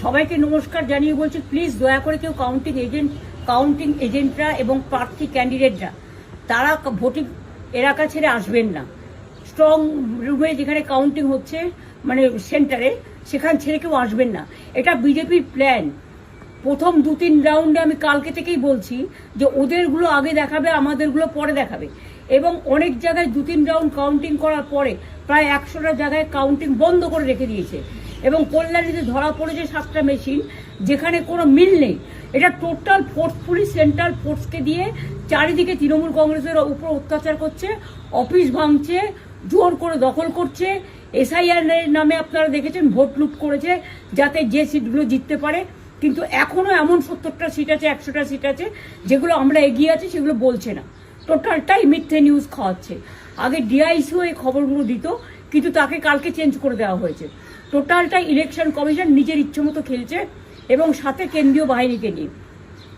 সবাইকে নমস্কার জানিয়ে বলছি, প্লিজ দয়া করে কেউ কাউন্টিং এজেন্টরা এবং প্রার্থী ক্যান্ডিডেটরা তারা ভোটিং এলাকা ছেড়ে আসবেন না। স্ট্রং রুমে যেখানে কাউন্টিং হচ্ছে, মানে সেন্টারে, সেখান ছেড়ে কেউ আসবেন না। এটা বিজেপির প্ল্যান। প্রথম 2-3 রাউন্ডে আমি কালকে থেকেই বলছি যে ওদেরগুলো আগে দেখাবে, আমাদেরগুলো পরে দেখাবে। এবং অনেক জায়গায় 2-3 রাউন্ড কাউন্টিং করার পরে প্রায় 100টা জায়গায় কাউন্টিং বন্ধ করে রেখে দিয়েছে। এবং কল্যাণীতে ধরা পড়েছে 7টা মেশিন, যেখানে কোনো মিল নেই। এটা টোটাল ফোর্সফুলি সেন্ট্রাল ফোর্সকে দিয়ে চারিদিকে তৃণমূল কংগ্রেসের উপর অত্যাচার করছে, অফিস ভাঙছে, জোর করে দখল করছে। এসআইআর নামে আপনারা দেখেছেন ভোট লুট করেছে যাতে যে সিটগুলো জিততে পারে। কিন্তু এখনো এমন 70টা সিট আছে, 100টা সিট আছে যেগুলো আমরা এগিয়ে আছি, সেগুলো বলছে না। টোটালটাই মিথ্যে নিউজ খাওয়াচ্ছে। আগে ডিআইসিও এই খবরগুলো দিত, কিন্তু তাকে কালকে চেঞ্জ করে দেওয়া হয়েছে। টোটালটাই ইলেকশন কমিশন নিজের ইচ্ছে মতো খেলছে, এবং সাথে কেন্দ্রীয় বাহিনীকে নিয়ে।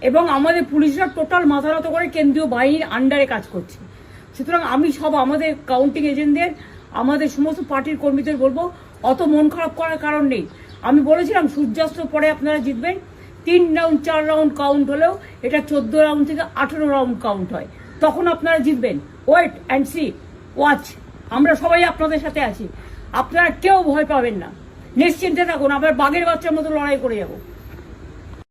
এবং আমাদের পুলিশরা টোটাল মাথা নত করে কেন্দ্রীয় বাহিনীর আন্ডারে কাজ করছে। সুতরাং আমি আমাদের কাউন্টিং এজেন্টদের, আমাদের সমস্ত পার্টির কর্মীদের বলবো, অত মন খারাপ করার কারণ নেই। আমি বলেছিলাম সূর্যাস্তের পরে আপনারা জিতবেন। 3 রাউন্ড 4 রাউন্ড কাউন্ট হলেও এটা 14 রাউন্ড থেকে 18 রাউন্ড কাউন্ট হয়, তখন আপনারা জিতবেন। Wait and see, watch. আমরা সবাই আপনাদের সাথে আছি, আপনারা কেউ ভয় পাবেন না, নিশ্চিন্তে থাকুন। আবার বাঘের বাচ্চার মতো লড়াই করে যাবো।